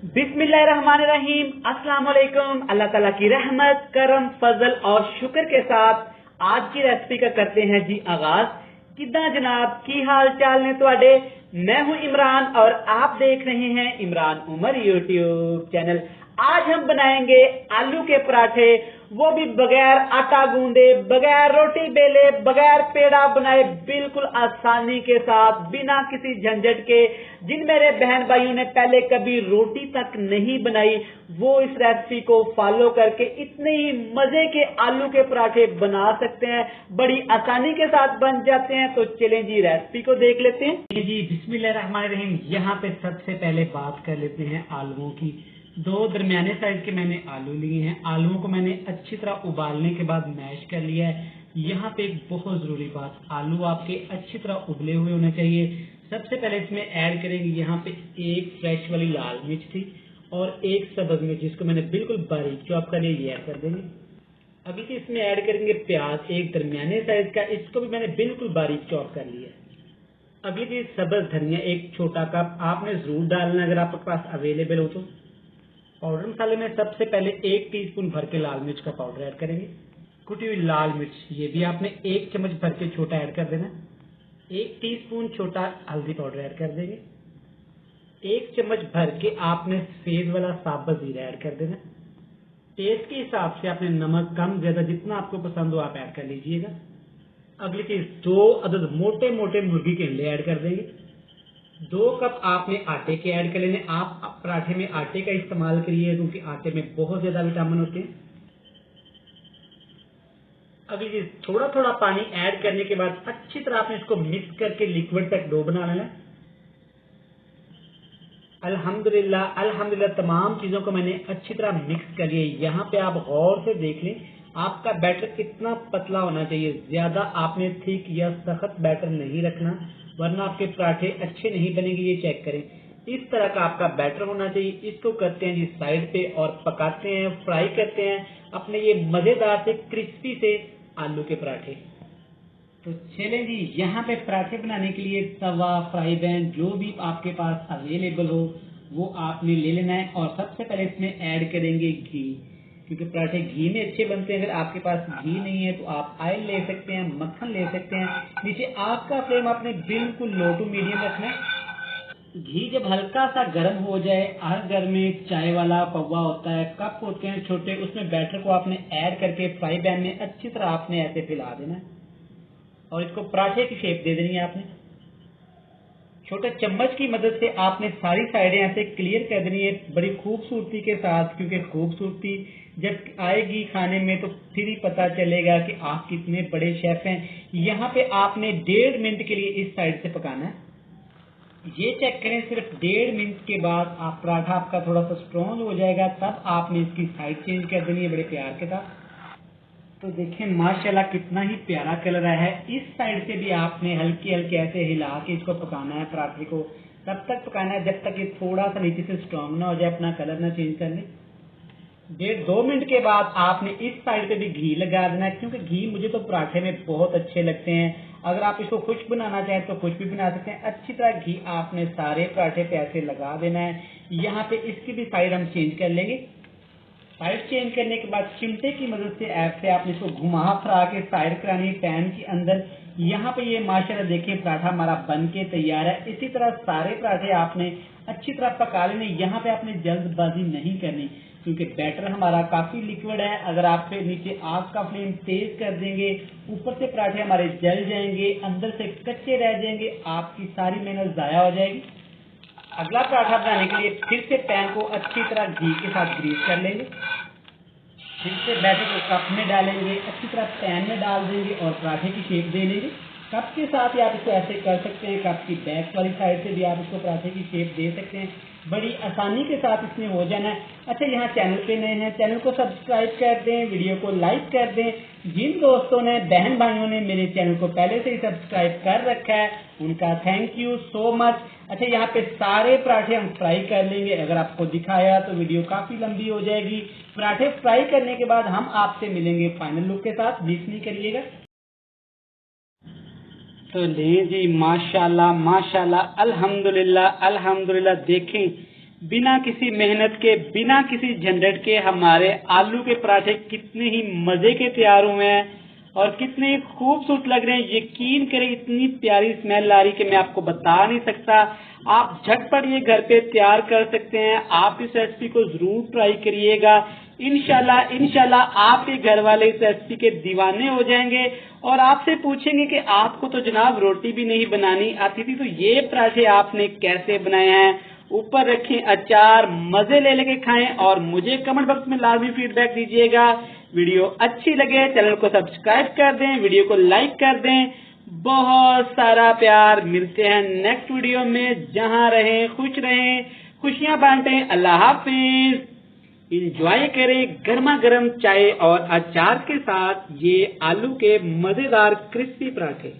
बिस्मिल्लाहिर्रहमानिर्रहीम। अस्सलाम वालेकुम। अल्लाह ताला की रहमत, करम, फजल और शुक्र के साथ आज की रेसिपी का करते हैं जी आगाज। किदा जनाब, की हाल चाल ने तुहाडे? मैं हूं इमरान और आप देख रहे हैं इमरान उमर यूट्यूब चैनल। आज हम बनाएंगे आलू के पराठे, वो भी बगैर आटा गूंदे, बगैर रोटी बेले, बगैर पेड़ा बनाए, बिल्कुल आसानी के साथ, बिना किसी झंझट के। जिन मेरे बहन भाइयों ने पहले कभी रोटी तक नहीं बनाई, वो इस रेसिपी को फॉलो करके इतने ही मजे के आलू के पराठे बना सकते हैं, बड़ी आसानी के साथ बन जाते हैं। तो चलें जी रेसिपी को देख लेते हैं जी। बिस्मिल्लाहिर्रहमानिर्रहीम। यहाँ पे सबसे पहले बात कर लेते हैं आलूओं की। दो दरमियाने साइज के मैंने आलू लिए हैं। आलूओं को मैंने अच्छी तरह उबालने के बाद मैश कर लिया है। यहाँ पे एक बहुत जरूरी बात, आलू आपके अच्छी तरह उबले हुए होने चाहिए। सबसे पहले इसमें ऐड करेंगे यहाँ पे एक फ्रेश वाली लाल मिर्च थी और एक सब्ज मिर्च, जिसको मैंने बिल्कुल बारीक चॉप कर लिया, ये ऐड कर देंगे। अभी इसमें ऐड करेंगे प्याज एक दरमियाने साइज का, इसको भी मैंने बिल्कुल बारीक चॉप कर लिया है। अभी चीज सब्ज धनिया एक छोटा कप आपने जरूर डालना अगर आपके पास अवेलेबल हो तो। पाउडर मसाले में सबसे पहले 1 टीस्पून भर के लाल मिर्च का पाउडर ऐड करेंगे। कुटी हुई लाल मिर्च ये भी आपने 1 चम्मच भर के छोटा ऐड कर देना। 1 टीस्पून छोटा हल्दी पाउडर ऐड कर देंगे। 1 चम्मच भर के आपने सफेद वाला साबुत जीरा ऐड कर देना। टेस्ट के हिसाब से आपने नमक कम ज्यादा जितना आपको पसंद हो आप ऐड कर लीजिएगा। अगली चीज 2 अदद मोटे मोटे मुर्गी के अंडे ऐड कर देंगे। 2 कप आपने आटे के ऐड कर लेने। आप पराठे में आटे का इस्तेमाल करिए क्योंकि आटे में बहुत ज्यादा विटामिन होते हैं। अगली चीज थोड़ा थोड़ा पानी ऐड करने के बाद अच्छी तरह आपने इसको मिक्स करके लिक्विड तक डो बना लेना। अल्हम्दुलिल्लाह अल्हम्दुलिल्लाह तमाम चीजों को मैंने अच्छी तरह मिक्स कर लिया। यहाँ पे आप गौर से देख लें, आपका बैटर इतना पतला होना चाहिए, ज्यादा आपने थिक या सख्त बैटर नहीं रखना वरना आपके पराठे अच्छे नहीं बनेंगे। ये चेक करें, इस तरह का आपका बैटर होना चाहिए। इसको करते हैं जी साइड पे और पकाते हैं, फ्राई करते हैं अपने ये मजेदार से क्रिस्पी से आलू के पराठे। तो चलें जी, यहाँ पे पराठे बनाने के लिए तवा, फ्राई पैन जो भी आपके पास अवेलेबल हो वो आपने ले लेना है। और सबसे पहले इसमें ऐड करेंगे घी, क्योंकि पराठे घी में अच्छे बनते हैं। अगर आपके पास घी नहीं है तो आप ऑयल ले सकते हैं, मक्खन ले सकते हैं। नीचे आग का फ्लेम आपने बिल्कुल लो टू मीडियम रखना है। घी जब हल्का सा गर्म हो जाए, हर घर में चाय वाला पौवा होता है, कप होते हैं छोटे, उसमें बैटर को आपने ऐड करके फ्राई पैन में अच्छी तरह आपने ऐसे फैला देना है और इसको पराठे की शेप दे देनी है। आपने छोटे चम्मच की मदद से आपने सारी साइडें ऐसे क्लियर कर देनी है बड़ी खूबसूरती के साथ, क्योंकि खूबसूरती जब आएगी खाने में तो फिर ही पता चलेगा कि आप कितने बड़े शेफ हैं। यहाँ पे आपने 1.5 मिनट के लिए इस साइड से पकाना है। ये चेक करें, सिर्फ 1.5 मिनट के बाद आप पराठा आपका थोड़ा सा स्ट्रॉन्ग हो जाएगा, तब आपने इसकी साइड चेंज कर देनी है बड़े प्यार के साथ। तो देखें माशाल्लाह कितना ही प्यारा कलर आया है। इस साइड से भी आपने हल्के हल्के ऐसे हिला के इसको पकाना है। पराठे को तब तक पकाना है जब तक ये थोड़ा सा नीचे से स्ट्रॉन्ग ना हो जाए, अपना कलर ना चेंज कर ले। 1.5-2 मिनट के बाद आपने इस साइड पे भी घी लगा देना है, क्योंकि घी मुझे तो पराठे में बहुत अच्छे लगते हैं। अगर आप इसको खुश्क बनाना चाहें तो खुश्क भी बना सकते हैं। अच्छी तरह घी आपने सारे पराठे पे ऐसे लगा देना है। यहाँ पे इसकी भी साइड हम चेंज कर लेंगे। साइड चेंज करने के बाद चिमटे की मदद से ऐसे आपने इसको घुमा फिरा के साइड करानी है पैन के अंदर। यहाँ पे ये माशाल्लाह देखिए पराठा हमारा बन के तैयार है। इसी तरह सारे पराठे आपने अच्छी तरह पका लेने। यहाँ पे आपने जल्दबाजी नहीं करनी क्योंकि बैटर हमारा काफी लिक्विड है। अगर आप पे नीचे आग का फ्लेम तेज कर देंगे, ऊपर से पराठे हमारे जल जाएंगे, अंदर से कच्चे रह जाएंगे, आपकी सारी मेहनत जाया हो जाएगी। अगला पराठा बनाने के लिए फिर से पैन को अच्छी तरह घी के साथ ग्रीस कर लेंगे। फिर से बैटर को कप में डालेंगे, अच्छी तरह पैन में डाल देंगे और पराठे की शेप दे लेंगे। कप के साथ ही आप इसको ऐसे कर सकते हैं, कप की बैक वाली साइड से भी आप इसको पराठे की शेप दे सकते हैं। बड़ी आसानी के साथ इसमें हो जाना है। अच्छा, यहाँ चैनल पे नए हैं, चैनल को सब्सक्राइब कर दें, वीडियो को लाइक कर दें। जिन दोस्तों ने, बहन भाइयों ने मेरे चैनल को पहले से ही सब्सक्राइब कर रखा है उनका थैंक यू सो मच। अच्छा, यहाँ पे सारे पराठे हम फ्राई कर लेंगे। अगर आपको दिखाया तो वीडियो काफी लंबी हो जाएगी। पराठे फ्राई करने के बाद हम आपसे मिलेंगे फाइनल लुक के साथ, मिस नहीं करिएगा। तो ले जी माशाल्लाह माशाल्लाह अल्हम्दुलिल्लाह अल्हम्दुलिल्लाह। देखें बिना किसी मेहनत के, बिना किसी झंझट के हमारे आलू के पराठे कितने ही मजे के तैयार हुए हैं और कितने ही खूबसूरत लग रहे हैं। यकीन करें इतनी प्यारी स्मेल आ रही कि मैं आपको बता नहीं सकता। आप झटपट ये घर पे तैयार कर सकते हैं। आप इस रेसिपी को जरूर ट्राई करिएगा। इंशाल्लाह आपके घर वाले इस रेसिपी के दीवाने हो जाएंगे और आपसे पूछेंगे कि आपको तो जनाब रोटी भी नहीं बनानी आती थी, तो ये पराठे आपने कैसे बनाए हैं। ऊपर रखें अचार, मजे ले लेके खाएं और मुझे कमेंट बॉक्स में लाजमी फीडबैक दीजिएगा। वीडियो अच्छी लगे चैनल को सब्सक्राइब कर दें, वीडियो को लाइक कर दें। बहुत सारा प्यार। मिलते हैं नेक्स्ट वीडियो में। जहां रहें खुश रहें, खुशियां बांटें। अल्लाह हाफिज। इंजॉय करें गर्मा गर्म चाय और अचार के साथ ये आलू के मजेदार क्रिस्पी पराठे।